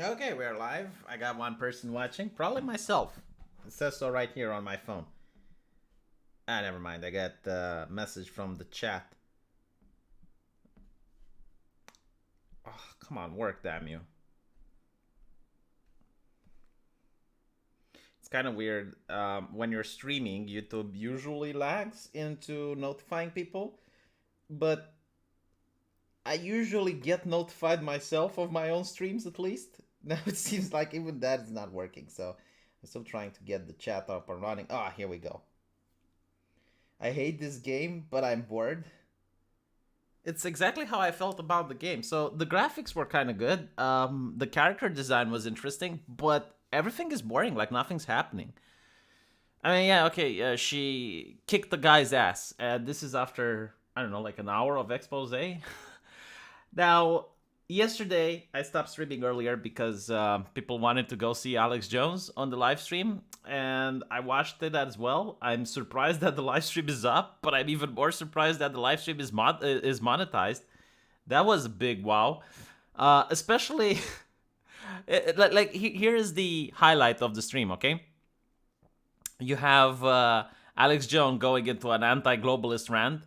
Okay, we're live. I got one person watching, probably myself. It says so right here on my phone. Never mind. I got a message from the chat. Oh, come on, work, damn you. It's kind of weird. When you're streaming, YouTube usually lags into notifying people, but I usually get notified myself of my own streams at least. Now it seems like even that is not working, so I'm still trying to get the chat up and running. Ah, here we go. I hate this game, but I'm bored. It's exactly how I felt about the game. So the graphics were kind of good. The character design was interesting, but everything is boring. Like nothing's happening. I mean, yeah, okay. She kicked the guy's ass. This is after I don't know, like an hour of expose. Now, yesterday I stopped streaming earlier because people wanted to go see Alex Jones on the live stream, and I watched it as well. I'm surprised that the live stream is up, but I'm even more surprised that the live stream is monetized. That was a big wow, especially here is the highlight of the stream. Okay, you have Alex Jones going into an anti-globalist rant.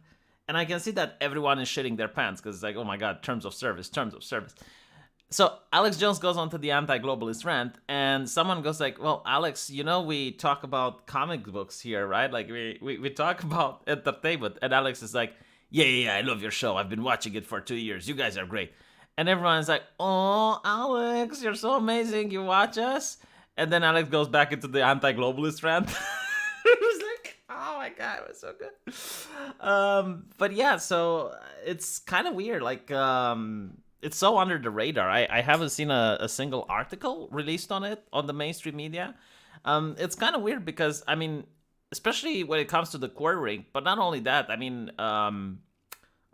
And I can see that everyone is shitting their pants because it's like, oh my god, terms of service, terms of service. So Alex Jones goes onto the anti-globalist rant, and someone goes like, well, Alex, you know we talk about comic books here, right? Like we talk about entertainment. And Alex is like, yeah, I love your show. I've been watching it for 2 years. You guys are great. And everyone's like, oh, Alex, you're so amazing. You watch us? And then Alex goes back into the anti-globalist rant. It was like, oh my god, it was so good. But yeah, so it's kind of weird. Like, it's so under the radar. I haven't seen a single article released on it on the mainstream media. It's kind of weird because I mean, especially when it comes to the quartering. But not only that, I mean, a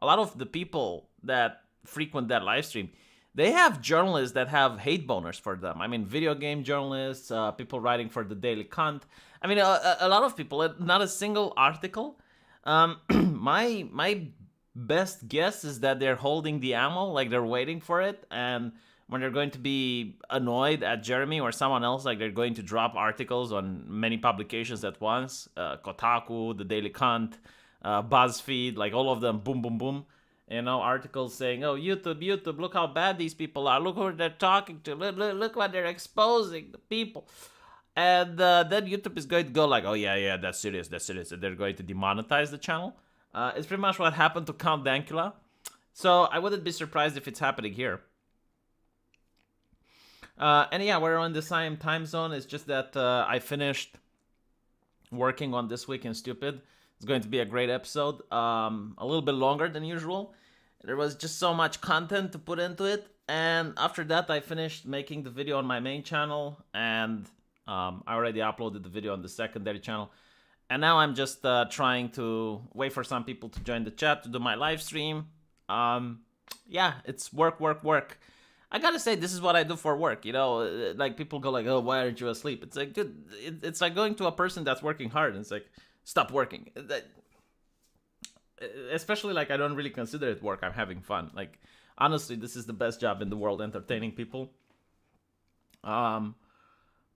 lot of the people that frequent that live stream, they have journalists that have hate boners for them. I mean, video game journalists, people writing for the Daily Cunt. I mean, a lot of people. Not a single article. My best guess is that they're holding the ammo, like they're waiting for it, and when they're going to be annoyed at Jeremy or someone else, like they're going to drop articles on many publications at once. Kotaku, the Daily Cunt, BuzzFeed, like all of them, boom, boom, boom. You know, articles saying, oh, YouTube, look how bad these people are. Look who they're talking to. Look what they're exposing, the people. And then YouTube is going to go like, oh, yeah, that's serious. And they're going to demonetize the channel. It's pretty much what happened to Count Dankula. So I wouldn't be surprised if it's happening here. And yeah, we're on the same time zone. It's just that I finished working on This Week in Stupid. It's going to be a great episode. A little bit longer than usual. There was just so much content to put into it. And after that, I finished making the video on my main channel. And I already uploaded the video on the secondary channel. And now I'm just trying to wait for some people to join the chat to do my live stream. Yeah, it's work. I gotta say, this is what I do for work. You know, like people go like, oh, why aren't you asleep? It's like, dude, it's like going to a person that's working hard. And it's like, stop working. Especially like I don't really consider it work. I'm having fun. Like, honestly, this is the best job in the world, entertaining people.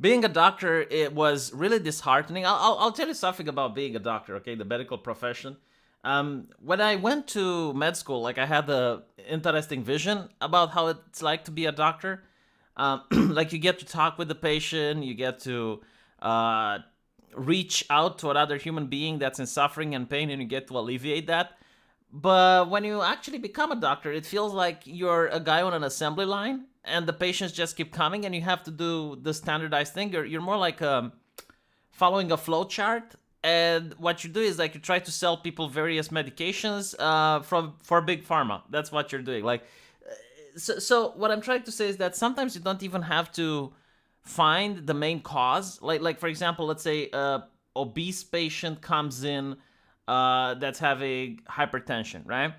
Being a doctor, it was really disheartening. I'll tell you something about being a doctor, okay? The medical profession. When I went to med school, like I had the interesting vision about how it's like to be a doctor. Like you get to talk with the patient, you get to reach out to another human being that's in suffering and pain, and you get to alleviate that. But when you actually become a doctor, it feels like you're a guy on an assembly line, and the patients just keep coming, and you have to do the standardized thing. You're more like following a flow chart, and what you do is like you try to sell people various medications for big pharma. That's what you're doing. Like, so what I'm trying to say is that sometimes you don't even have to find the main cause. Like for example, let's say a obese patient comes in that's having hypertension, right?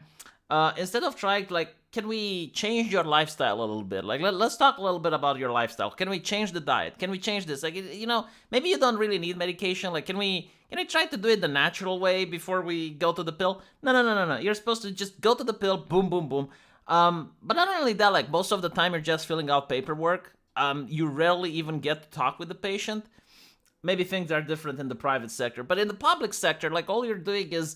Instead of trying to like, can we change your lifestyle a little bit? Like, let's talk a little bit about your lifestyle. Can we change the diet? Can we change this? Like, you know, maybe you don't really need medication. Like, can we try to do it the natural way before we go to the pill? No. You're supposed to just go to the pill, boom, boom, boom. But not only that, like most of the time you're just filling out paperwork. You rarely even get to talk with the patient. Maybe things are different in the private sector, but in the public sector, like all you're doing is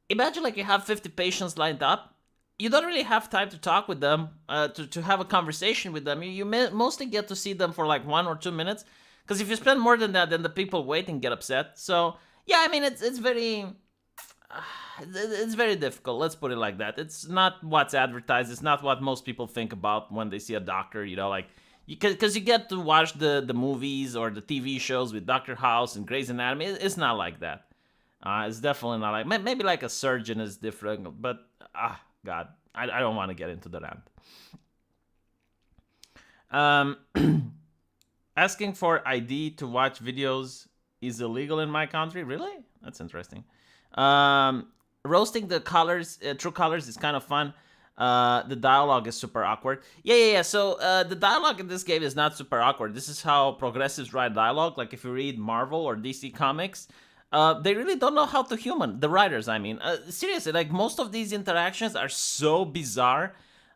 imagine like you have 50 patients lined up. You don't really have time to talk with them, to have a conversation with them. You mostly get to see them for like 1 or 2 minutes. Because if you spend more than that, then the people waiting get upset. So yeah, I mean it's very it's very difficult. Let's put it like that. It's not what's advertised. It's not what most people think about when they see a doctor. You know, like because you get to watch the movies or the TV shows with Doctor House and Grey's Anatomy. It's not like that. It's definitely not like maybe like a surgeon is different, but God, I don't want to get into the rant. Asking for ID to watch videos is illegal in my country. Really? That's interesting. Roasting the colors, true colors, is kind of fun. The dialogue is super awkward. Yeah. So the dialogue in this game is not super awkward. This is how progressives write dialogue. Like if you read Marvel or DC comics, they really don't know how to human the writers. I mean, seriously, like most of these interactions are so bizarre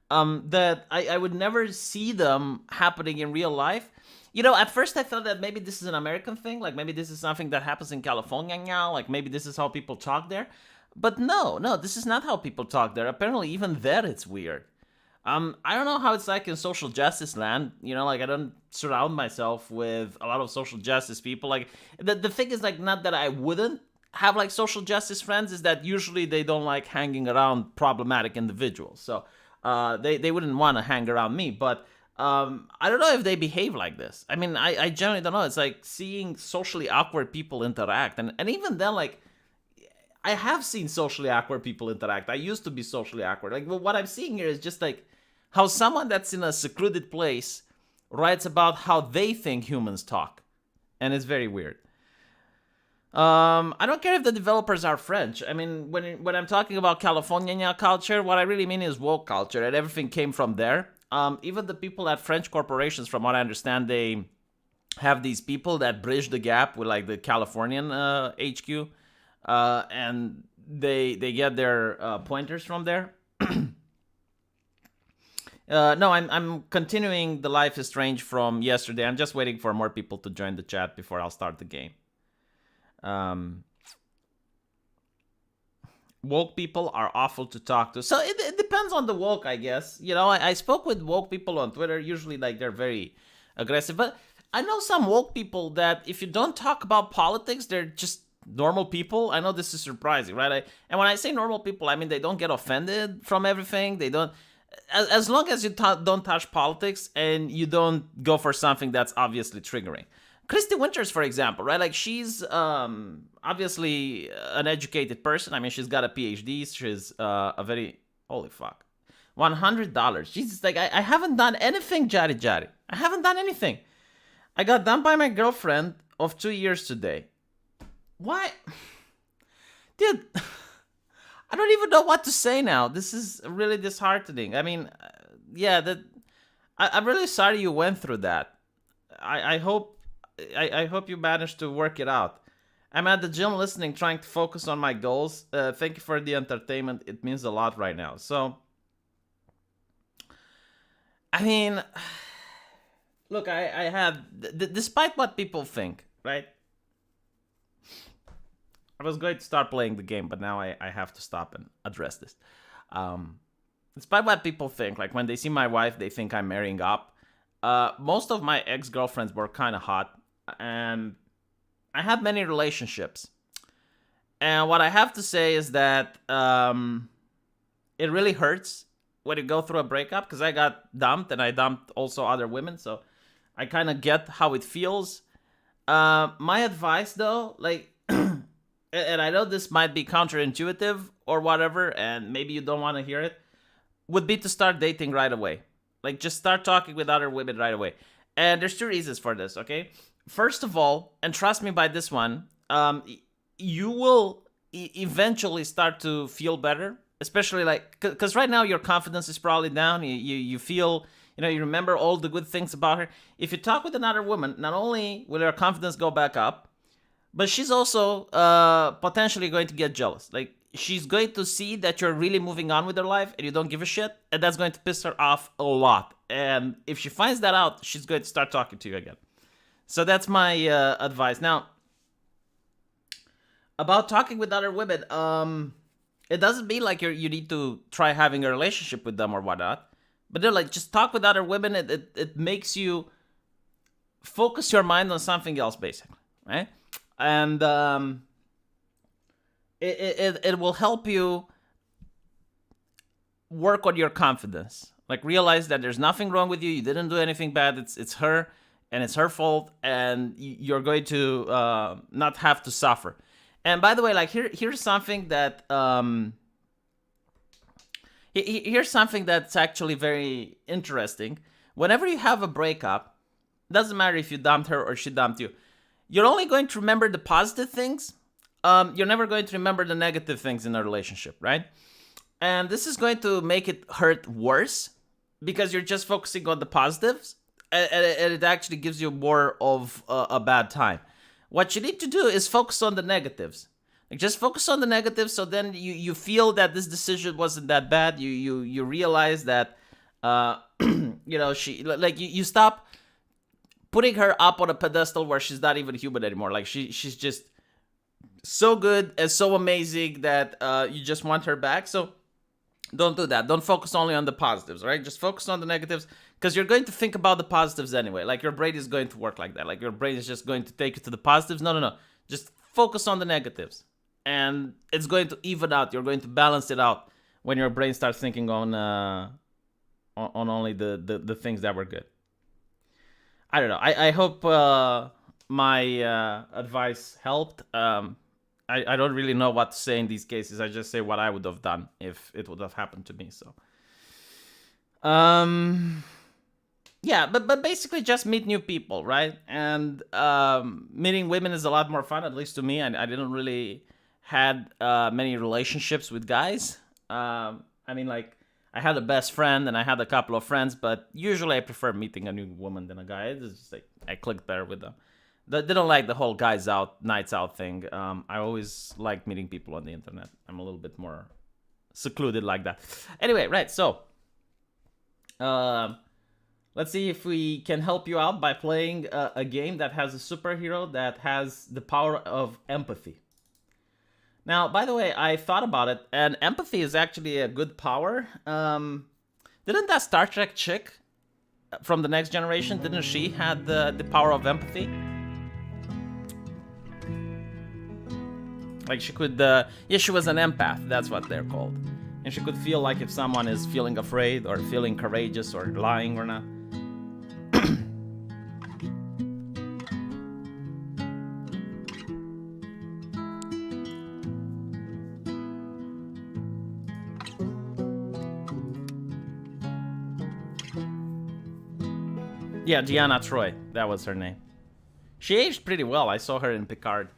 that I would never see them happening in real life. You know, at first I thought that maybe this is an American thing, like maybe this is something that happens in California now, like maybe this is how people talk there. But no, this is not how people talk there. Apparently, even there it's weird. I don't know how it's like in social justice land. You know, like I don't surround myself with a lot of social justice people. Like the thing is like not that I wouldn't have like social justice friends, is that usually they don't like hanging around problematic individuals. So they wouldn't want to hang around me, but I don't know if they behave like this. I mean, I generally don't know. It's like seeing socially awkward people interact. And even then, like, I have seen socially awkward people interact. I used to be socially awkward. Like, well, what I'm seeing here is just like how someone that's in a secluded place writes about how they think humans talk. And it's very weird. I don't care if the developers are French. I mean, when I'm talking about California culture, what I really mean is woke culture, and everything came from there. Even the people at French corporations, from what I understand, they have these people that bridge the gap with like the Californian HQ, and they get their pointers from there. No, I'm continuing the Life is Strange from yesterday. I'm just waiting for more people to join the chat before I'll start the game. Woke people are awful to talk to. So it depends on the woke, I guess. You know, I spoke with woke people on Twitter. Usually, like, they're very aggressive. But I know some woke people that if you don't talk about politics, they're just normal people. I know this is surprising, right? And when I say normal people, I mean they don't get offended from everything. They don't... As long as you don't touch politics and you don't go for something that's obviously triggering. Christy Winters, for example, right? Like, she's obviously an educated person. I mean, she's got a PhD. She's a very... Holy fuck. $100. Jesus, like, I haven't done anything, Jari. I haven't done anything. I got dumped by my girlfriend of 2 years today. Why? Dude, I don't even know what to say now. This is really disheartening. I mean, yeah, I'm really sorry you went through that. I hope you managed to work it out. I'm at the gym listening, trying to focus on my goals. Thank you for the entertainment. It means a lot right now. So, I mean, look, I had, despite what people think, right? I was going to start playing the game, but now I have to stop and address this. Despite what people think, like when they see my wife, they think I'm marrying up. Most of my ex-girlfriends were kind of hot, and I had many relationships. And what I have to say is that it really hurts when you go through a breakup, because I got dumped, and I dumped also other women, so I kind of get how it feels. My advice, though, like, and I know this might be counterintuitive or whatever, and maybe you don't want to hear it, would be to start dating right away. Like, just start talking with other women right away. And there's 2 reasons for this, okay? First of all, and trust me by this one, you will eventually start to feel better, especially like, because right now your confidence is probably down. You feel, you remember all the good things about her. If you talk with another woman, not only will your confidence go back up, but she's also potentially going to get jealous. Like, she's going to see that you're really moving on with her life and you don't give a shit, and that's going to piss her off a lot. And if she finds that out, she's going to start talking to you again. So that's my advice. Now, about talking with other women, it doesn't mean like you need to try having a relationship with them or whatnot. But they're like, just talk with other women. It makes you focus your mind on something else, basically, right? And it will help you work on your confidence. Like, realize that there's nothing wrong with you. You didn't do anything bad. It's her, and it's her fault, and you're going to not have to suffer. And by the way, like, here's something that here's something that's actually very interesting. Whenever you have a breakup, doesn't matter if you dumped her or she dumped you, you're only going to remember the positive things. You're never going to remember the negative things in a relationship, right? And this is going to make it hurt worse because you're just focusing on the positives, and it actually gives you more of a bad time. What you need to do is focus on the negatives. Like, just focus on the negatives, so then you feel that this decision wasn't that bad. You realize that you stop putting her up on a pedestal where she's not even human anymore. Like, she's just so good and so amazing that you just want her back. So don't do that. Don't focus only on the positives, right? Just focus on the negatives, because you're going to think about the positives anyway. Like, your brain is going to work like that. Like, your brain is just going to take you to the positives. No. Just focus on the negatives, and it's going to even out. You're going to balance it out when your brain starts thinking on only the things that were good. I don't know. I hope my advice helped. I don't really know what to say in these cases. I just say what I would have done if it would have happened to me. So, yeah, but basically just meet new people, right? And meeting women is a lot more fun, at least to me. I didn't really had many relationships with guys. I mean, like, I had a best friend and I had a couple of friends, but usually I prefer meeting a new woman than a guy. It's just like I clicked better with them. They don't like the whole guys out, nights out thing. I always like meeting people on the internet. I'm a little bit more secluded like that. Anyway, right, so let's see if we can help you out by playing a game that has a superhero that has the power of empathy. Now, by the way, I thought about it, and empathy is actually a good power. Didn't that Star Trek chick from The Next Generation, didn't she had the power of empathy? Like, she could, she was an empath, that's what they're called. And she could feel like if someone is feeling afraid or feeling courageous or lying or not. Yeah, Deanna Troi, that was her name. She aged pretty well, I saw her in Picard.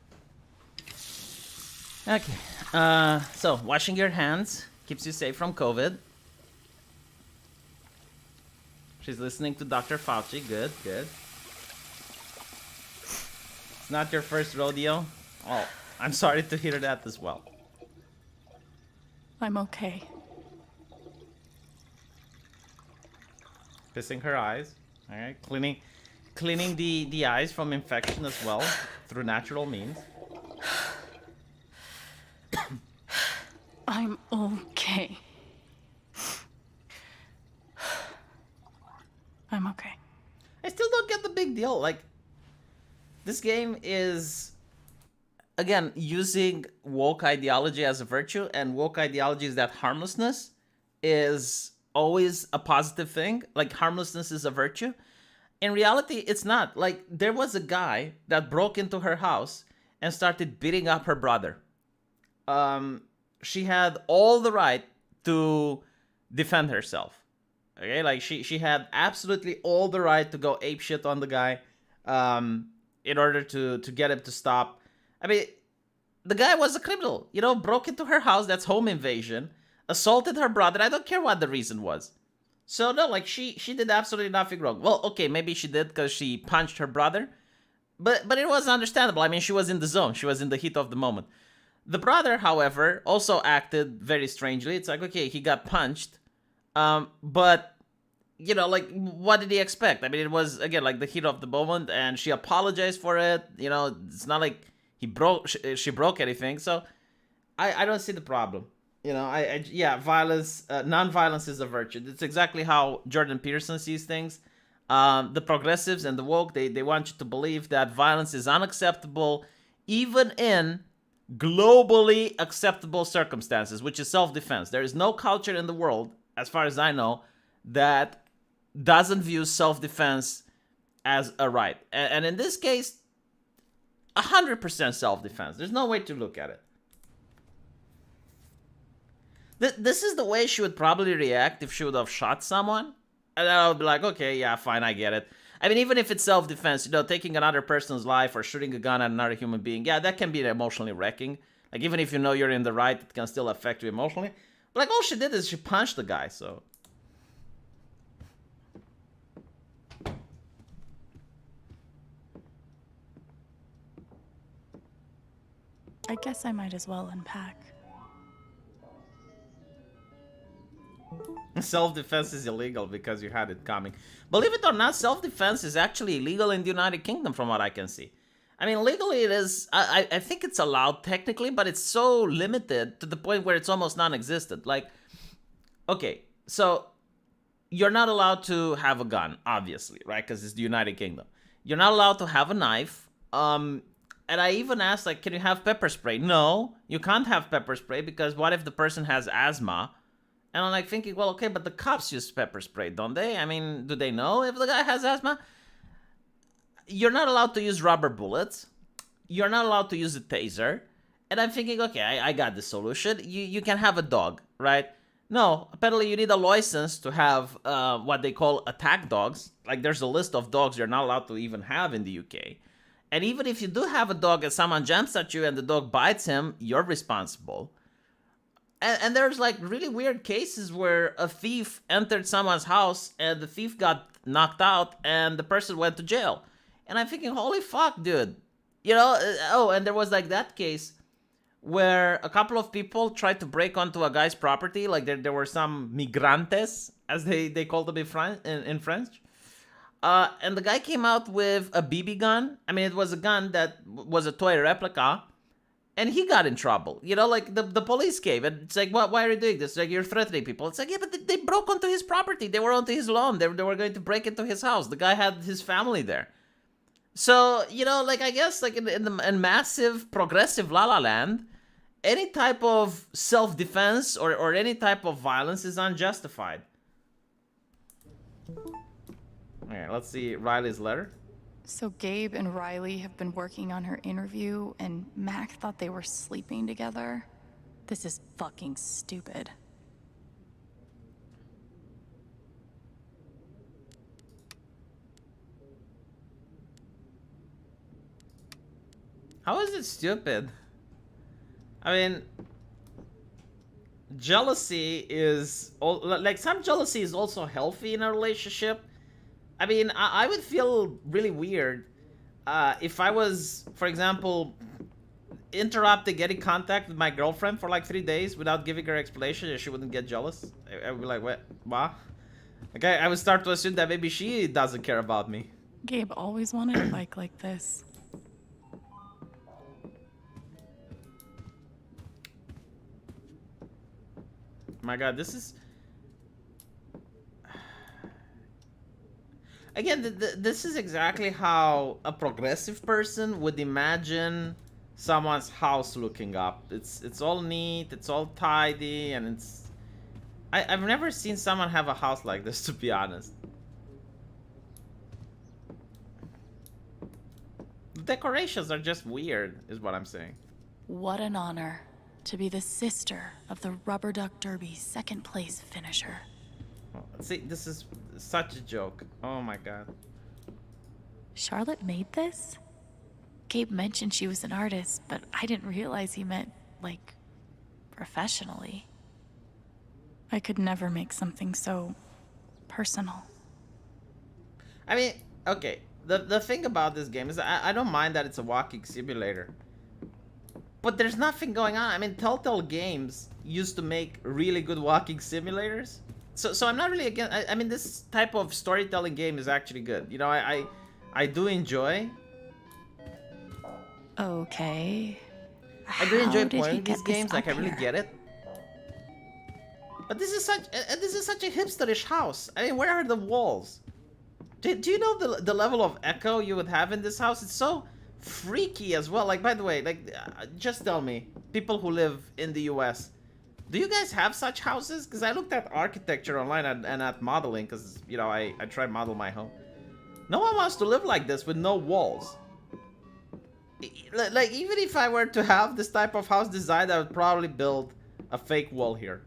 Okay, so washing your hands keeps you safe from COVID. She's listening to Dr. Fauci, good. It's not your first rodeo? Oh, I'm sorry to hear that as well. I'm okay. Kissing her eyes. All right, cleaning the eyes from infection as well through natural means. I'm okay. I'm okay. I still don't get the big deal. Like, this game is, again, using woke ideology as a virtue, and woke ideology is that harmlessness is always a positive thing. Like, harmlessness is a virtue. In reality, it's not. Like, there was a guy that broke into her house and started beating up her brother. She had all the right to defend herself. Okay, like, she had absolutely all the right to go apeshit on the guy in order to get him to stop. I mean, the guy was a criminal, broke into her house, that's home invasion, assaulted her brother. I don't care what the reason was. So no, like, she did absolutely nothing wrong. Well, okay, maybe she did because she punched her brother, but it was understandable. I mean, she was in the zone. She was in the heat of the moment. The brother, however, also acted very strangely. It's like, okay, he got punched, but you know, like, what did he expect? I mean, it was, again, like the heat of the moment, and she apologized for it. You know, it's not like she broke anything. So I don't see the problem. You know, yeah, violence, non-violence is a virtue. It's exactly how Jordan Peterson sees things. The progressives and the woke, they want you to believe that violence is unacceptable, even in globally acceptable circumstances, which is self-defense. There is no culture in the world, as far as I know, that doesn't view self-defense as a right. And in this case, 100% self-defense. There's no way to look at it. This is the way she would probably react if she would have shot someone. And I would be like, okay, yeah, fine, I get it. I mean, even if it's self-defense, you know, taking another person's life or shooting a gun at another human being, yeah, that can be emotionally wrecking. Like, even if you know you're in the right, it can still affect you emotionally. But, like, all she did is she punched the guy, so... I guess I might as well unpack. Self-defense is illegal because you had it coming. Believe it or not, self-defense is actually illegal in the United Kingdom from what I can see. I mean, legally it is, I think it's allowed technically, but it's so limited to the point where it's almost non-existent. Like, okay, so you're not allowed to have a gun, obviously, right? Because it's the United Kingdom. You're not allowed to have a knife. And I even asked, like, can you have pepper spray? No, you can't have pepper spray because what if the person has asthma? And I'm like thinking, well, okay, but the cops use pepper spray, don't they? I mean, do they know if the guy has asthma? You're not allowed to use rubber bullets. You're not allowed to use a taser. And I'm thinking, okay, I got the solution. You can have a dog, right? No, apparently you need a license to have what they call attack dogs. Like, there's a list of dogs you're not allowed to even have in the UK. And even if you do have a dog and someone jumps at you and the dog bites him, you're responsible. And there's, like, really weird cases where a thief entered someone's house and the thief got knocked out and the person went to jail. And I'm thinking, holy fuck, dude. You know, oh, and there was, like, that case where a couple of people tried to break onto a guy's property. Like, there were some migrantes, as they called them in French. And the guy came out with a BB gun. I mean, it was a gun that was a toy replica. And he got in trouble. You know, like, the police came. And it's like, why are you doing this? Like, you're threatening people. It's like, yeah, but they broke onto his property. They were onto his lawn. They were going to break into his house. The guy had his family there. So, you know, like, I guess, like, in massive, progressive La La Land, any type of self-defense or any type of violence is unjustified. Okay, let's see Riley's letter. So Gabe and Riley have been working on her interview, and Mac thought they were sleeping together. This is fucking stupid. How is it stupid? I mean, jealousy is... like, some jealousy is also healthy in a relationship. I mean, I would feel really weird if I was, for example, interrupting getting contact with my girlfriend for like 3 days without giving her explanation and she wouldn't get jealous. I would be like, what? Okay, I would start to assume that maybe she doesn't care about me. Gabe always wanted a bike like this. My God, this is... Again, this is exactly how a progressive person would imagine someone's house looking up. It's all neat, it's all tidy, and it's... I've never seen someone have a house like this, to be honest. The decorations are just weird, is what I'm saying. What an honor to be the sister of the Rubber Duck Derby second place finisher. See, this is such a joke. Oh my God. Charlotte made this? Gabe mentioned she was an artist, but I didn't realize he meant, like, professionally. I could never make something so personal. I mean, okay, the thing about this game is I don't mind that it's a walking simulator. But there's nothing going on. I mean, Telltale Games used to make really good walking simulators. So I'm not really against. I mean, this type of storytelling game is actually good. You know, I do enjoy. Okay. I do enjoy How did he playing these get this games. Like, I up really here? get it. But this is such a hipsterish house. I mean, where are the walls? Do you know the level of echo you would have in this house? It's so freaky as well. Like, by the way, like, just tell me, people who live in the U.S., do you guys have such houses? Because I looked at architecture online and at modeling, because, you know, I try to model my home. No one wants to live like this with no walls. Like, even if I were to have this type of house designed, I would probably build a fake wall here.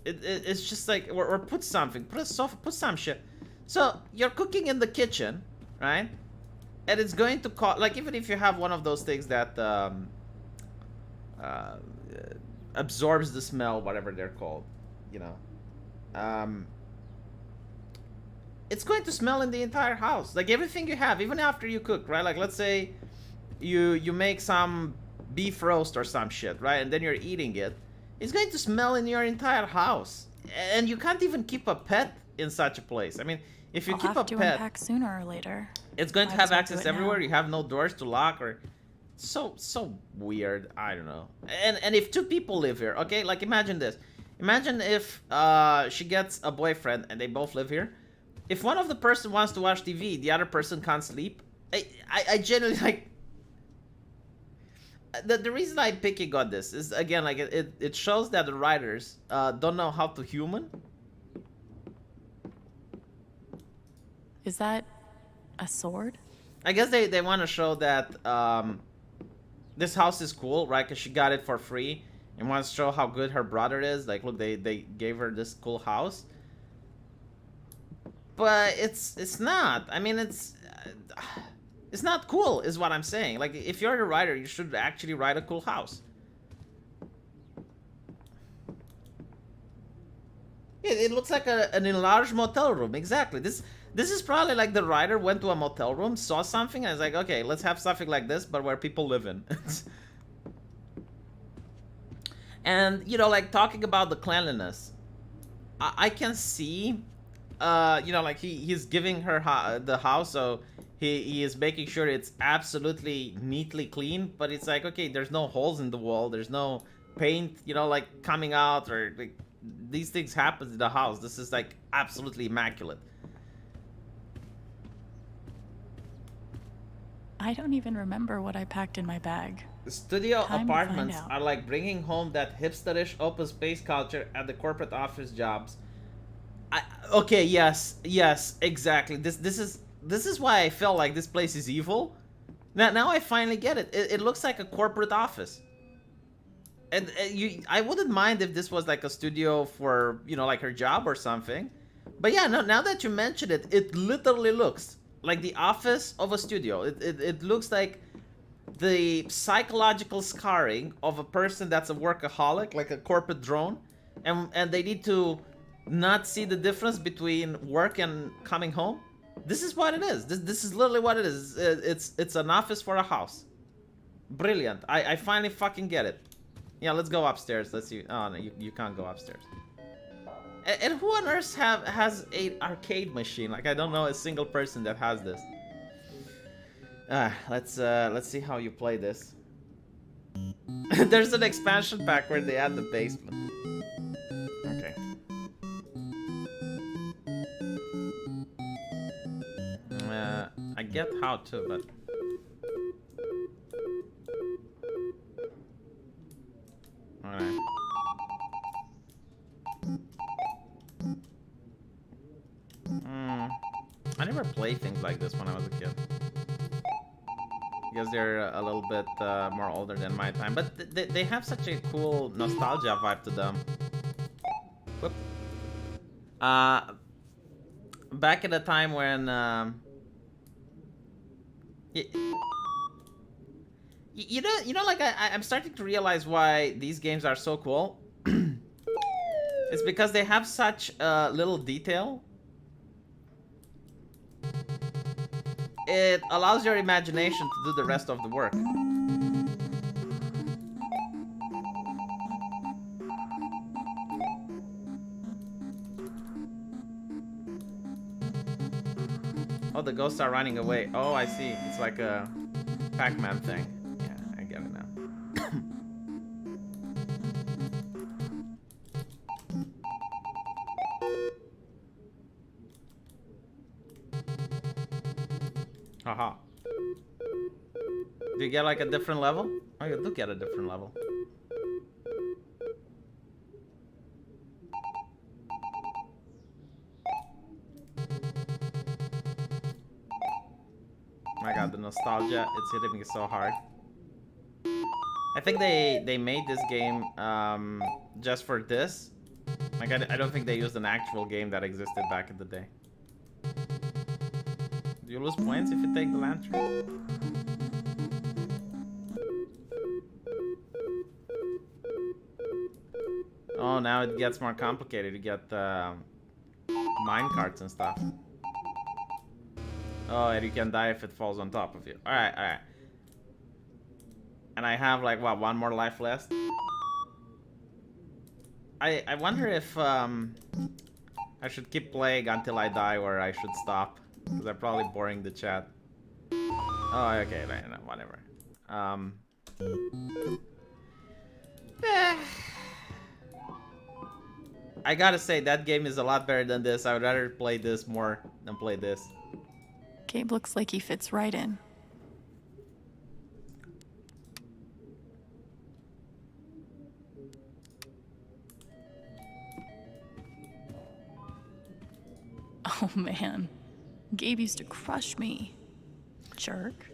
It's just like, or put something, put a sofa, put some shit. So, you're cooking in the kitchen, right? And it's going to cost, like, even if you have one of those things that absorbs the smell, whatever they're called, you know. It's going to smell in the entire house. Like, everything you have, even after you cook, right? Like, let's say you make some beef roast or some shit, right? And then you're eating it. It's going to smell in your entire house. And you can't even keep a pet in such a place. I mean, if you I'll keep a have to pet, unpack sooner or later. it's going to Might have as well do access it everywhere. now. You have no doors to lock, or so weird. I don't know. And if two people live here, okay, like, imagine this. Imagine if she gets a boyfriend and they both live here. If one of the person wants to watch TV, the other person can't sleep. I genuinely, like, the reason I picking on this is, again, like, it shows that the writers don't know how to human. Is that a sword? I guess they want to show that this house is cool, right? Because she got it for free and wants to show how good her brother is. Like, look, they gave her this cool house. But it's not. I mean, it's not cool, is what I'm saying. Like, if you're the writer, you should actually write a cool house. It looks like an enlarged motel room. Exactly. This is probably like the writer went to a motel room, saw something, and is like, okay, let's have something like this, but where people live in. And, you know, like, talking about the cleanliness, I can see, you know, like, he's giving her the house, so he is making sure it's absolutely neatly clean, but it's like, okay, there's no holes in the wall, there's no paint, you know, like, coming out, or, like, these things happen in the house. This is, like, absolutely immaculate. I don't even remember what I packed in my bag. Studio Time to find apartments out. are like bringing home that hipsterish open space culture at the corporate office jobs. Okay, yes, exactly. This is why I felt like this place is evil. Now I finally get it. It looks like a corporate office. And I wouldn't mind if this was like a studio for, you know, like, her job or something. But yeah, no, now that you mention it, it literally looks like the office of a studio. It looks like the psychological scarring of a person that's a workaholic, like a corporate drone, and they need to not see the difference between work and coming home. This is what it is. This is literally what it is. It's an office for a house. Brilliant. I finally fucking get it. Yeah, let's go upstairs. Let's see. Oh no, you can't go upstairs. And who on earth has a arcade machine? Like, I don't know a single person that has this. Let's see how you play this. There's an expansion pack where they add the basement. Okay. I get how to, but alright. I never played things like this when I was a kid. Because they're a little bit more older than my time, but they have such a cool nostalgia vibe to them. Whoop. Back at the time when you know, like, I'm starting to realize why these games are so cool. It's because they have such little detail. It allows your imagination to do the rest of the work. Oh, the ghosts are running away. Oh, I see. It's like a Pac-Man thing. Yeah, I get it now. Haha. Do you get like a different level? Oh, you do get a different level. My god, the nostalgia, it's hitting me so hard. I think they made this game just for this. Like, I don't think they used an actual game that existed back in the day. Do you lose points if you take the lantern? Oh, now it gets more complicated. You get mine carts and stuff. Oh, and you can die if it falls on top of you. Alright, alright. And I have like, what, one more life left? I wonder if I should keep playing until I die or I should stop. Because I'm probably boring the chat. Oh, okay, no, whatever. I gotta say, that game is a lot better than this. I would rather play this more than play this. Gabe looks like he fits right in. Oh man, Gabe used to crush me. Jerk.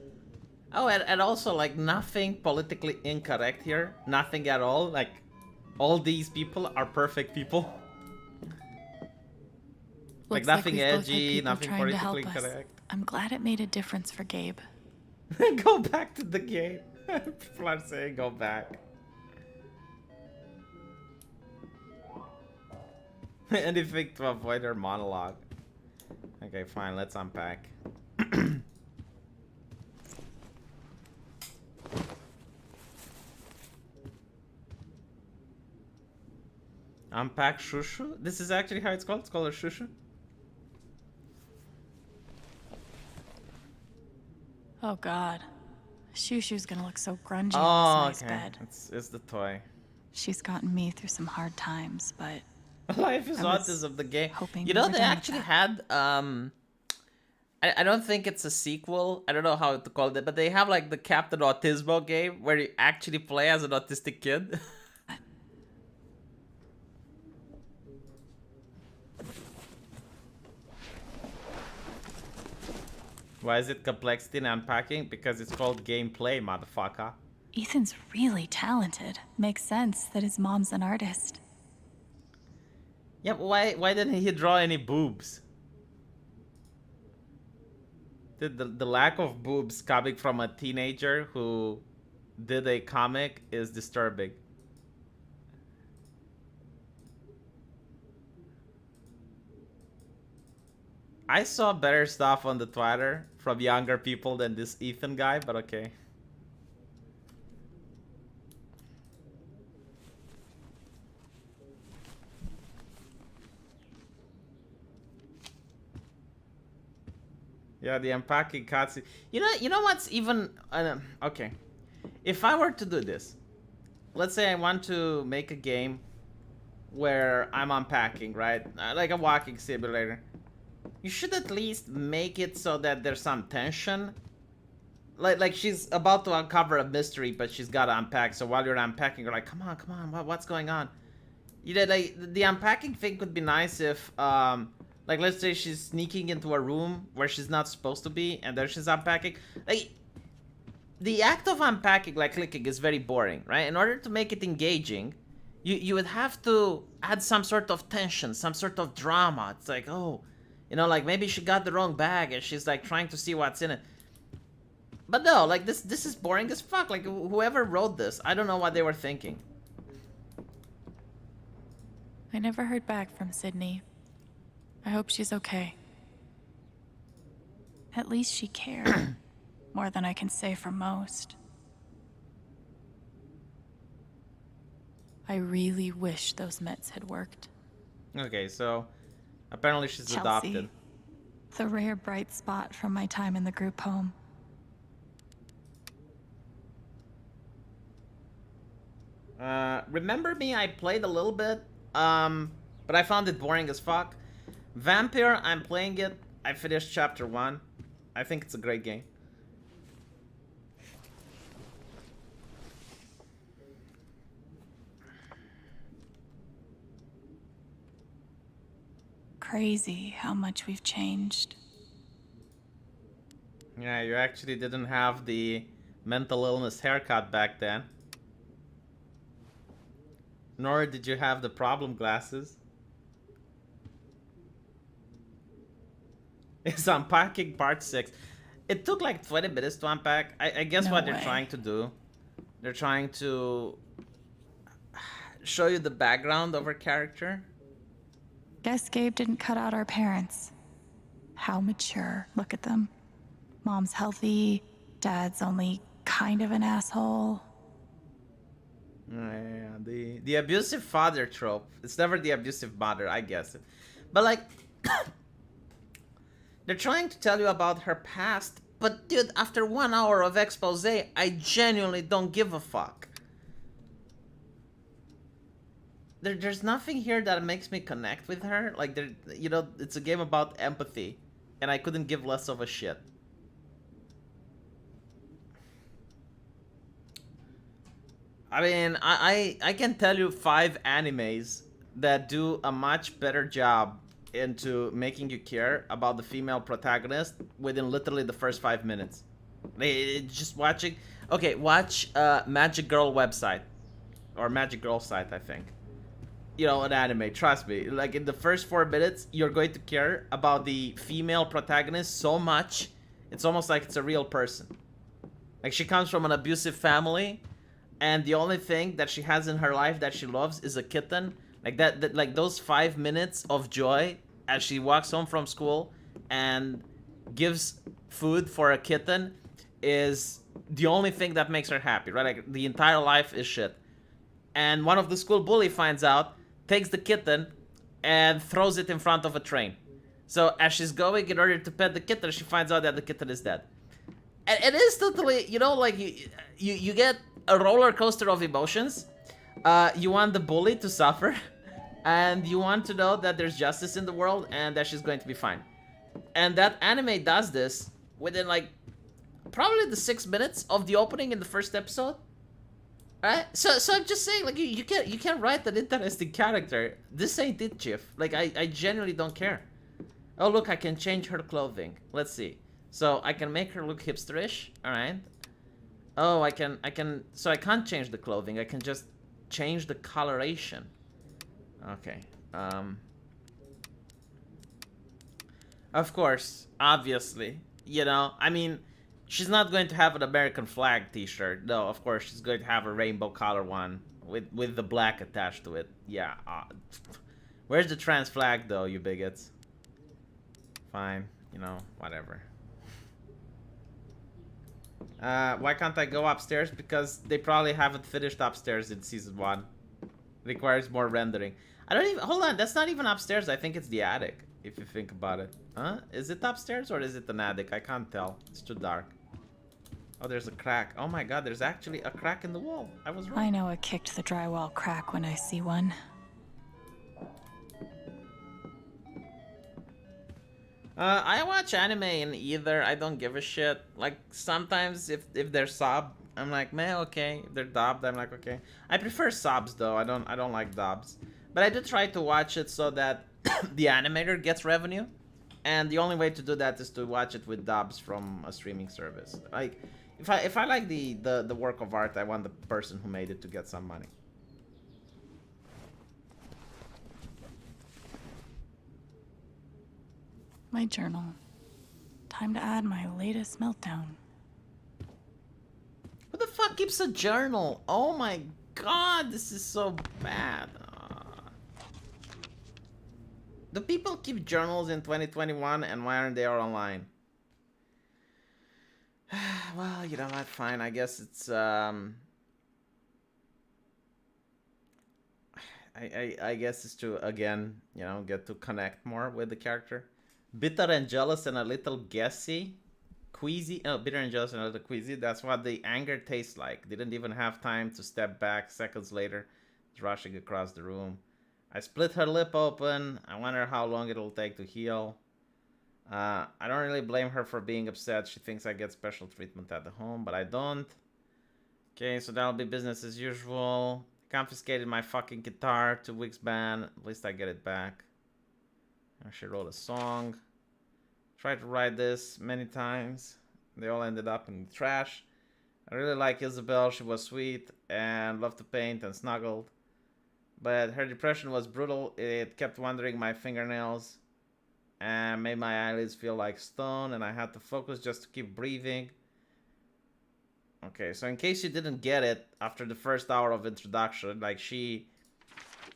Oh, and also, like, nothing politically incorrect here. Nothing at all. Like, all these people are perfect people. Like, nothing edgy, nothing politically correct. I'm glad it made a difference for Gabe. Go back to the game. People are saying go back. Anything to avoid her monologue. Okay, fine, let's unpack. Unpack shushu? This is actually how it's called? It's called a shushu? Oh god. Shushu's gonna look so grungy Oh, on this nice okay. bed. It's the toy. She's gotten me through some hard times, but Life is autism, the game. You know, they actually had I don't think it's a sequel. I don't know how to call it, but they have like the Captain Autismo game where you actually play as an autistic kid. Why is it complexity and unpacking? Because it's called gameplay, motherfucker. Ethan's really talented. Makes sense that his mom's an artist. Yeah, but why didn't he draw any boobs? The lack of boobs coming from a teenager who did a comic is disturbing. I saw better stuff on the Twitter from younger people than this Ethan guy, but okay. Yeah, the unpacking cutscene. You know what's even okay. If I were to do this, let's say I want to make a game where I'm unpacking, right? Like a walking simulator. You should at least make it so that there's some tension. Like she's about to uncover a mystery, but she's got to unpack. So while you're unpacking, you're like, come on, what's going on? You know, like the unpacking thing could be nice if, like let's say she's sneaking into a room where she's not supposed to be, and then she's unpacking. Like, the act of unpacking, like clicking, is very boring, right? In order to make it engaging, you would have to add some sort of tension, some sort of drama. It's like, oh, you know, like maybe she got the wrong bag and she's like trying to see what's in it. But no, like this is boring as fuck. Like whoever wrote this, I don't know what they were thinking. I never heard back from Sydney. I hope she's okay. At least she cared. More than I can say for most. I really wish those meds had worked. Okay, so apparently she's Chelsea, adopted. The rare bright spot from my time in the group home. Remember Me, I played a little bit, but I found it boring as fuck. Vampire, I'm playing it. I finished chapter 1. I think it's a great game. Crazy how much we've changed. Yeah, you actually didn't have the mental illness haircut back then. Nor did you have the problem glasses. It's unpacking part 6. It took like 20 minutes to unpack. I guess No what they're way. trying to do, they're trying to show you the background of her character. Guess Gabe didn't cut out our parents. How mature. Look at them. Mom's healthy, dad's only kind of an asshole. Yeah, the abusive father trope. It's never the abusive mother, I guess it. But like, they're trying to tell you about her past, but dude, after 1 hour of expose, I genuinely don't give a fuck. There's nothing here that makes me connect with her. Like, you know, it's a game about empathy, and I couldn't give less of a shit. I mean, I can tell you 5 animes that do a much better job into making you care about the female protagonist within literally the first 5 minutes. Just watching. Okay, watch Magic Girl website or Magic Girl site, I think. You know, an anime. Trust me. Like in the first 4 minutes, you're going to care about the female protagonist so much. It's almost like it's a real person. Like she comes from an abusive family, and the only thing that she has in her life that she loves is a kitten. Like that like those 5 minutes of joy as she walks home from school and gives food for a kitten is the only thing that makes her happy, right? Like the entire life is shit. And one of the school bully finds out, takes the kitten, and throws it in front of a train. So as she's going in order to pet the kitten, she finds out that the kitten is dead. And it is totally, you know, like you get a roller coaster of emotions. You want the bully to suffer, and you want to know that there's justice in the world and that she's going to be fine. And that anime does this within like probably the 6 minutes of the opening in the first episode. Right? So I'm just saying, like you can't write an interesting character. This ain't it, Chief. Like I genuinely don't care. Oh look, I can change her clothing. Let's see. So I can make her look hipsterish. All right. Oh, I can. So I can't change the clothing. I can just change the coloration. Okay. Of course, obviously, you know. I mean, she's not going to have an American flag T-shirt. No, of course she's going to have a rainbow color one with the black attached to it. Yeah. Where's the trans flag though, you bigots? Fine, you know, whatever. Why can't I go upstairs? Because they probably haven't finished upstairs in season 1. Requires more rendering. I don't even... Hold on, that's not even upstairs. I think it's the attic, if you think about it. Huh? Is it upstairs or is it an attic? I can't tell. It's too dark. Oh, there's a crack. Oh my god, there's actually a crack in the wall. I was wrong. I know it kicked the drywall crack when I see one. I watch anime in either. I don't give a shit. Like, sometimes if they're sub, I'm like, meh, okay. If they're dubbed, I'm like, okay. I prefer subs, though. I don't like dubs. But I do try to watch it so that the animator gets revenue. And the only way to do that is to watch it with dubs from a streaming service. Like, if I like the work of art, I want the person who made it to get some money. My journal. Time to add my latest meltdown. Who the fuck keeps a journal? Oh my god, this is so bad. Do people keep journals in 2021 and why aren't they all online? Well, you know what, fine. I guess it's I guess it's to, again, you know, get to connect more with the character. Bitter and jealous and a little guessy. Queasy. Oh, bitter and jealous and a little queasy. That's what the anger tastes like. Didn't even have time to step back. Seconds later, rushing across the room. I split her lip open. I wonder how long it'll take to heal. I don't really blame her for being upset. She thinks I get special treatment at the home, but I don't. Okay, so that'll be business as usual. Confiscated my fucking guitar. 2 weeks ban. At least I get it back. She wrote a song. Tried to write this many times. They all ended up in the trash. I really like Isabel. She was sweet and loved to paint and snuggled. But her depression was brutal. It kept wandering my fingernails and made my eyelids feel like stone, and I had to focus just to keep breathing. Okay, so in case you didn't get it after the first hour of introduction, like, she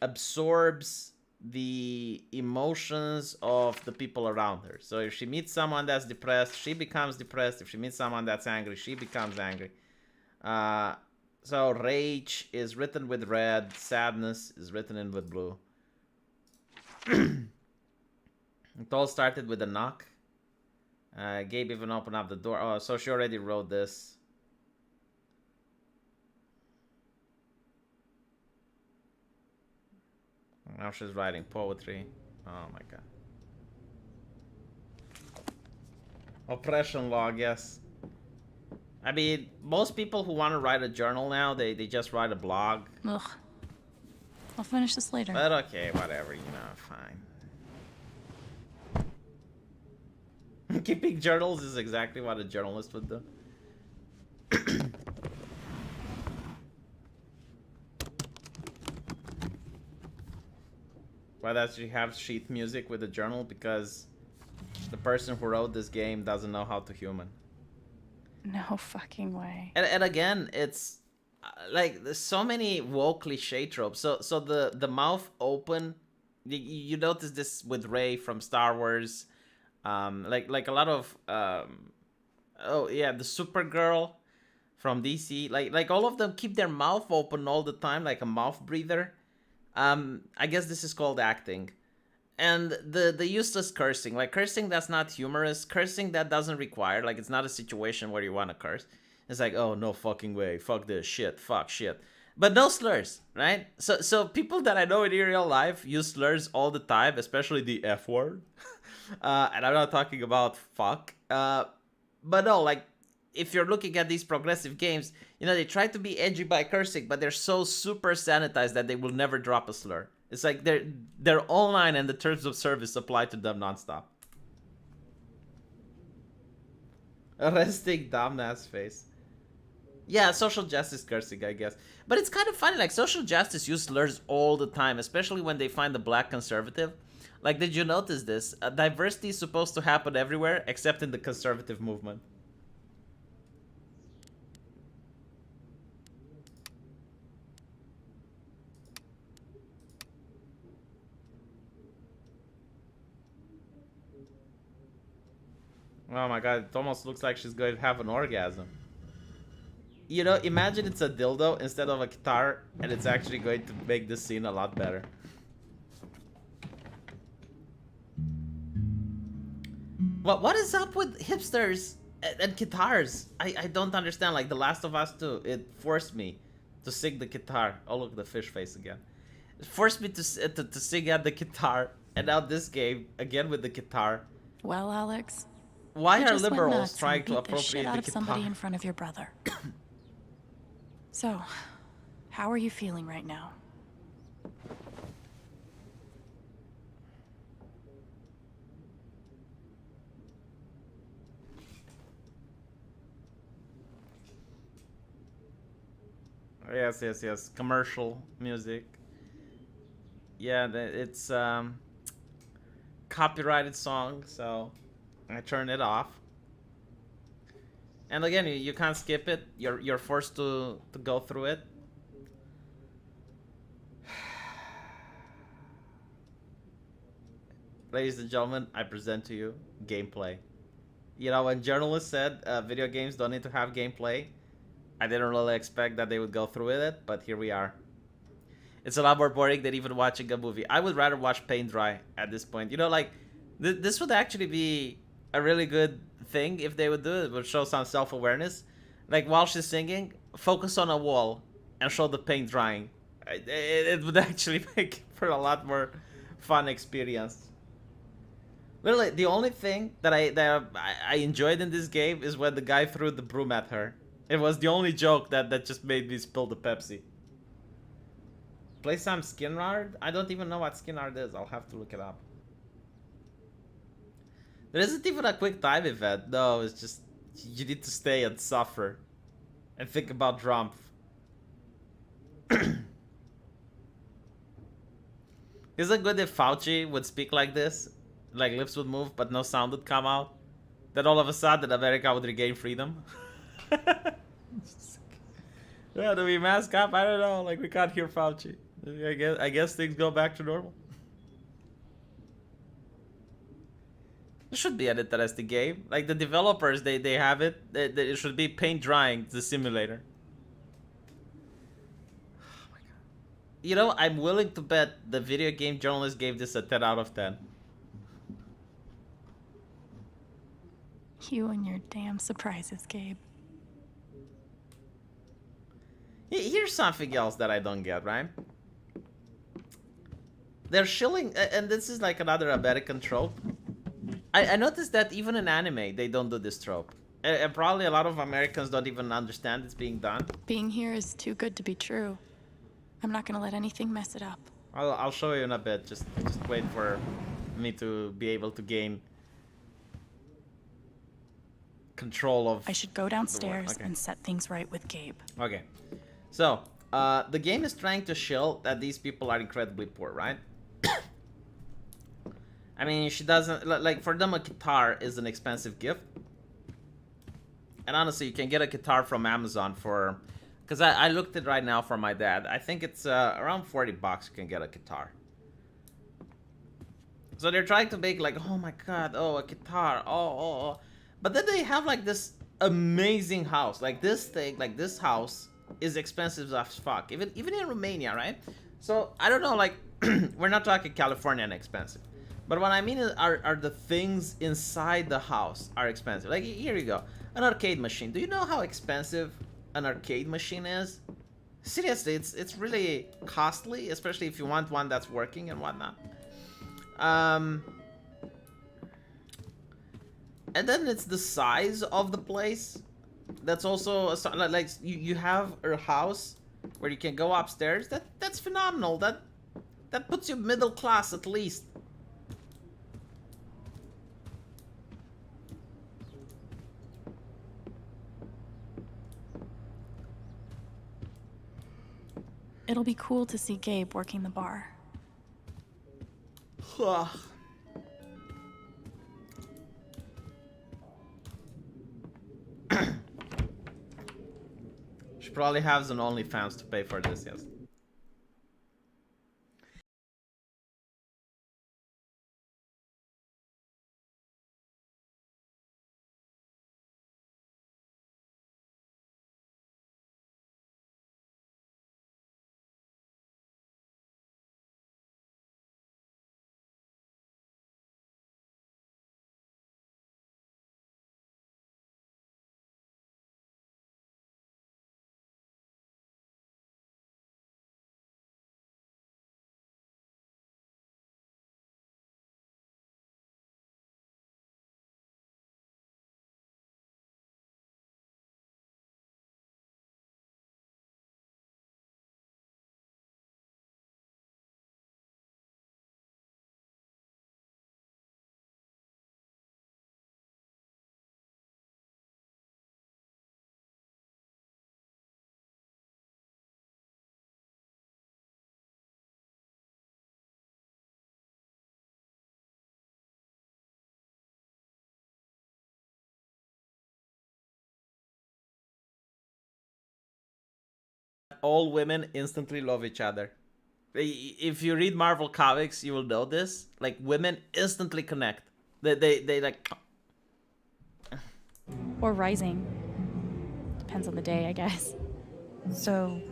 absorbs the emotions of the people around her. So if she meets someone that's depressed, she becomes depressed. If she meets someone that's angry, she becomes angry. So rage is written with red, sadness is written in with blue. It all started with a knock. Gabe even opened up the door. Oh, so she already wrote this. Now she's writing poetry. Oh my god. Oppression log, yes. I mean, most people who want to write a journal now, they just write a blog. Ugh. I'll finish this later. But okay, whatever, you know, fine. Keeping journals is exactly what a journalist would do. Why does she have sheet music with the journal? Because the person who wrote this game doesn't know how to human. No fucking way. And again, it's like there's so many woke cliche tropes. So the mouth open. You notice this with Rey from Star Wars. Like a lot of oh yeah, the Supergirl from DC. Like all of them keep their mouth open all the time, like a mouth breather. I guess this is called acting. And the useless cursing, like cursing that's not humorous, cursing that doesn't require, like, it's not a situation where you want to curse. It's like, oh, no fucking way, fuck this, shit, fuck, shit. But no slurs, right? So people that I know in real life use slurs all the time, especially the F word. And I'm not talking about fuck. But no, like, if you're looking at these progressive games, you know, they try to be edgy by cursing, but they're so super sanitized that they will never drop a slur. It's like they're online and the terms of service apply to them nonstop. Arresting dumbass face. Yeah, social justice cursing, I guess. But it's kind of funny, like, social justice use slurs all the time, especially when they find a black conservative. Like, did you notice this? Diversity is supposed to happen everywhere except in the conservative movement. Oh my god, it almost looks like she's going to have an orgasm. You know, imagine it's a dildo instead of a guitar, and it's actually going to make this scene a lot better. What is up with hipsters and guitars? I don't understand. Like The Last of Us 2, it forced me to sing the guitar. Oh, look, the fish face again. It forced me to sing at the guitar, and now this game, again with the guitar. Well, Alex, Why you are just went liberals nuts trying and to beat the shit appropriate out the of guitar? somebody in front of your brother. So, how are you feeling right now? Yes. Commercial music. Yeah, it's copyrighted song, so I turn it off. And again, you can't skip it. You're forced to go through it. Ladies and gentlemen, I present to you gameplay. You know, when journalists said video games don't need to have gameplay, I didn't really expect that they would go through with it, but here we are. It's a lot more boring than even watching a movie. I would rather watch paint dry at this point. You know, like, This would actually be a really good thing if they would do it. It would show some self-awareness. Like while she's singing, focus on a wall and show the paint drying. It would actually make for a lot more fun experience. Literally, the only thing that I enjoyed in this game is when the guy threw the broom at her. It was the only joke that just made me spill the Pepsi. Play some skin art? I don't even know what skin art is. I'll have to look it up. There isn't even a quick time event. No, it's just you need to stay and suffer and think about Drumpf. Isn't it good if Fauci would speak like this? Like lips would move but no sound would come out? Then all of a sudden America would regain freedom? Yeah, do we mask up? I don't know. Like we can't hear Fauci. I guess things go back to normal. It should be an interesting game. Like the developers, they have it. It should be paint drying the simulator. Oh my god. You know, I'm willing to bet the video game journalist gave this a 10 out of 10. You and your damn surprises, Gabe. Here's something else that I don't get, right? They're shilling, and this is like another American trope. I noticed that even in anime, they don't do this trope. And probably a lot of Americans don't even understand it's being done. Being here is too good to be true. I'm not gonna let anything mess it up. I'll show you in a bit. Just wait for me to be able to gain control of... I should go downstairs and set things right with Gabe. Okay. So, the game is trying to shill that these people are incredibly poor, right? I mean, she doesn't... Like, for them, a guitar is an expensive gift. And honestly, you can get a guitar from Amazon for... Because I looked it right now for my dad. I think it's around 40 bucks you can get a guitar. So they're trying to make like, oh my god, oh, a guitar, oh. But then they have like this amazing house. Like this thing, like this house is expensive as fuck. Even in Romania, right? So, I don't know, like, we're not talking California and expensive. But what I mean is, are the things inside the house are expensive. Like, here you go. An arcade machine. Do you know how expensive an arcade machine is? Seriously, it's really costly, especially if you want one that's working and whatnot. And then it's the size of the place. That's also like you have a house where you can go upstairs. That's phenomenal. That puts you middle class at least. It'll be cool to see Gabe working the bar. She probably has an OnlyFans to pay for this, yes. All women instantly love each other. If you read Marvel comics, you will know this. Like, women instantly connect. They like... Or rising. Depends on the day, I guess. So,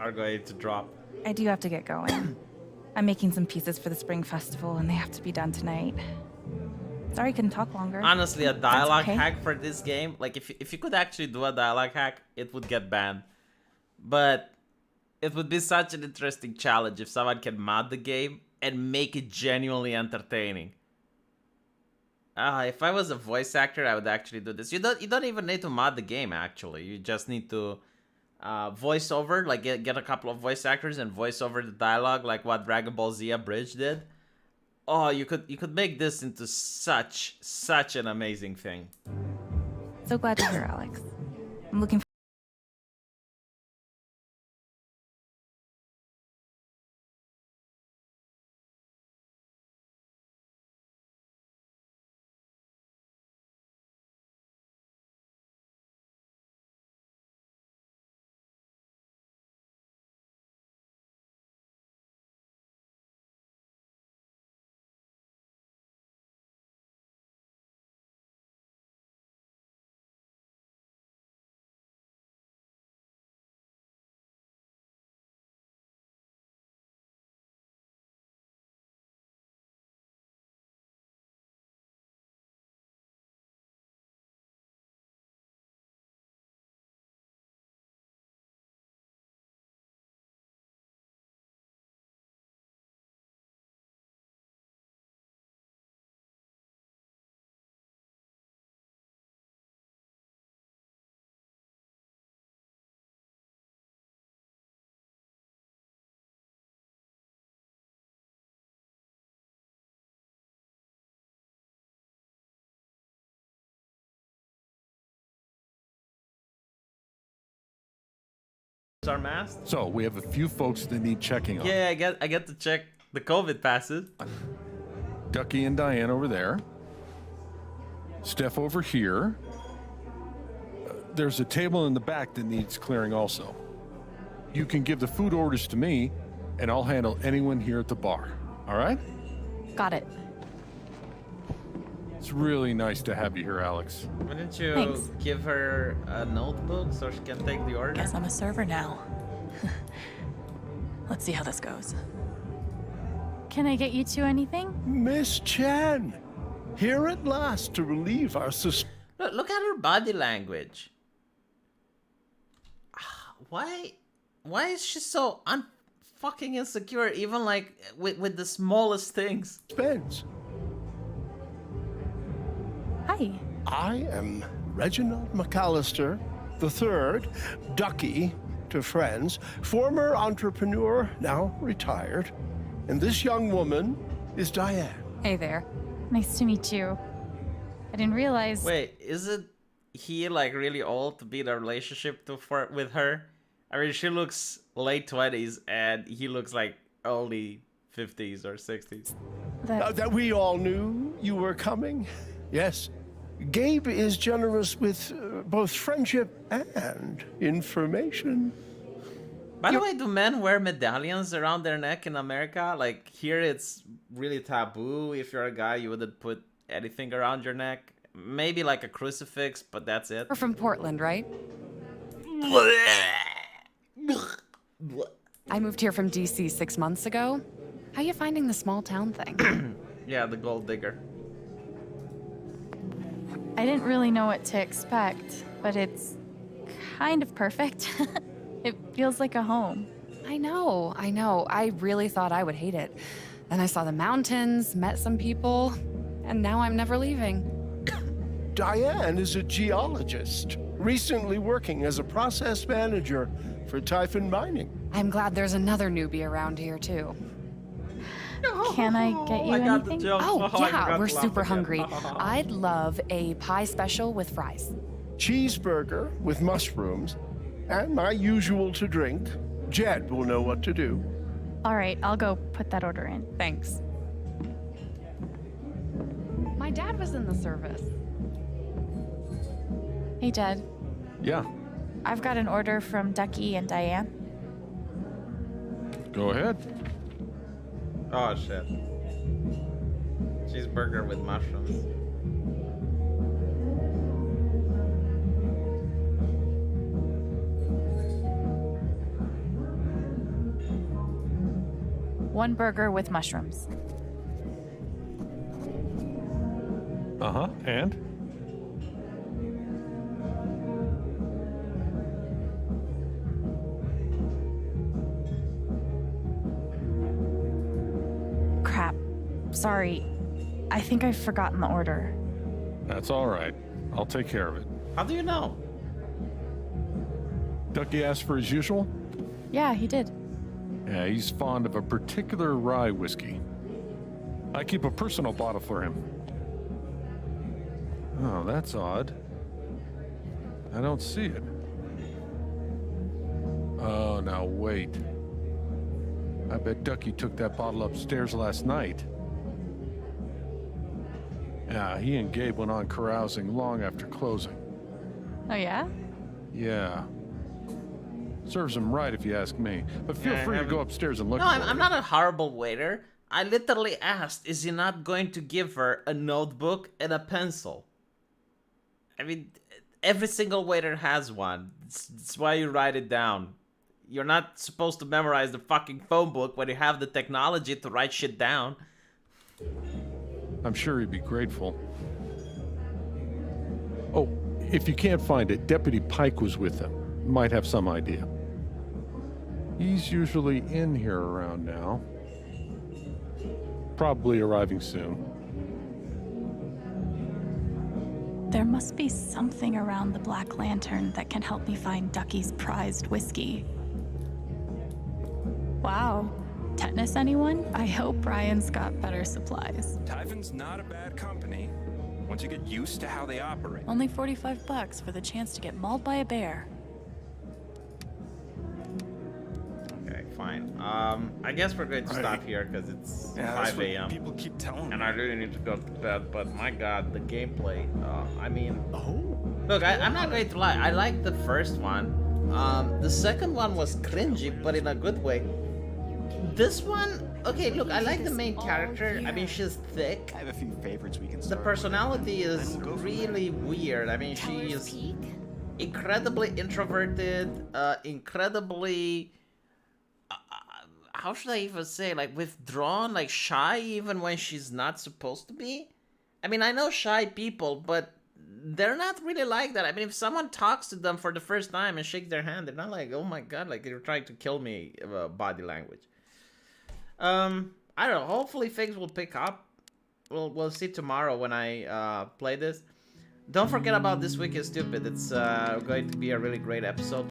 are going to drop. I do have to get going. I'm making some pieces for the Spring Festival, and they have to be done tonight. Sorry I couldn't talk longer. Honestly, a dialogue okay. hack for this game, like if you could actually do a dialogue hack, it would get banned. But it would be such an interesting challenge if someone can mod the game and make it genuinely entertaining. If I was a voice actor, I would actually do this. You don't even need to mod the game, actually. You just need to voice over, like get a couple of voice actors and voice over the dialogue, like what Dragon Ball Z Abridged did. Oh, you could make this into such an amazing thing. So glad to hear, Alex. I'm looking Our mask? So we have a few folks that need checking on. Yeah, I get to check the COVID passes. Ducky and Diane over there. Steph over here. There's a table in the back that needs clearing also. You can give the food orders to me, and I'll handle anyone here at the bar. All right? Got it. It's really nice to have you here, Alex. Why didn't you Thanks. give her a notebook so she can take the order? Guess I'm a server now. Let's see how this goes. Can I get you two anything? Miss Chan, here at last to relieve our Look at her body language. Why is she so unfucking insecure, even like with the smallest things? suspense. Hi. I am Reginald McAllister III, Ducky to friends, former entrepreneur, now retired. And this young woman is Diane. Hey there. Nice to meet you. I didn't realize. Wait, isn't he like really old to be in a relationship with her? I mean, she looks late 20s and he looks like early 50s or 60s. That we all knew you were coming. Yes. Gabe is generous with both friendship and information. By the way, do men wear medallions around their neck in America? Like, here it's really taboo. If you're a guy, you wouldn't put anything around your neck. Maybe like a crucifix, but that's it. We're from Portland, right? I moved here from DC 6 months ago. How you finding the small town thing? Yeah, the gold digger. I didn't really know what to expect, but it's kind of perfect. It feels like a home. I know. I really thought I would hate it. Then I saw the mountains, met some people, and now I'm never leaving. Diane is a geologist, recently working as a process manager for Typhon Mining. I'm glad there's another newbie around here, too. Can I get you I got the anything? joke. Oh, I yeah, forgot we're to laugh super again. hungry. I'd love a pie special with fries. Cheeseburger with mushrooms, and my usual to drink. Jed will know what to do. All right, I'll go put that order in. Thanks. My dad was in the service. Hey, Jed. Yeah, I've got an order from Ducky and Diane. go ahead. Oh, shit. Cheeseburger with mushrooms. 1 burger with mushrooms. Uh-huh, and? Crap. Sorry. I think I've forgotten the order. That's all right. I'll take care of it. How do you know? Ducky asked for his usual? Yeah, he did. Yeah, he's fond of a particular rye whiskey. I keep a personal bottle for him. Oh, that's odd. I don't see it. Oh, now wait. I bet Ducky took that bottle upstairs last night. Yeah, he and Gabe went on carousing long after closing. Oh, yeah? Yeah. Serves him right if you ask me. But feel free to go upstairs and look No, for I'm it. not a horrible waiter. I literally asked, is he not going to give her a notebook and a pencil? I mean, every single waiter has one. It's why you write it down. You're not supposed to memorize the fucking phone book when you have the technology to write shit down. I'm sure he'd be grateful. Oh, if you can't find it, Deputy Pike was with them. Might have some idea. He's usually in here around now. Probably arriving soon. There must be something around the Black Lantern that can help me find Ducky's prized whiskey. Wow. Tetanus, anyone? I hope Brian's got better supplies. Typhon's not a bad company once you get used to how they operate. Only $45 for the chance to get mauled by a bear. Okay, fine. I guess we're going to stop here because it's that's 5 what a.m. people keep telling me. And I really need to go to bed, but my god, the gameplay, I mean... Oh? Look, I'm not going to lie, I liked the first one. The second one was cringy, but in a good way. This one, okay, look, I like the main character. I mean, she's thick. I have a few favorites we can The start. personality is really weird. I mean, she is incredibly introverted, incredibly... how should I even say, like, withdrawn, like, shy, even when she's not supposed to be? I mean, I know shy people, but they're not really like that. I mean, if someone talks to them for the first time and shakes their hand, they're not like, oh my god, like, you're trying to kill me, body language. I don't know, hopefully things will pick up. We'll see tomorrow when I, play this. Don't forget about This Week is Stupid. It's, going to be a really great episode.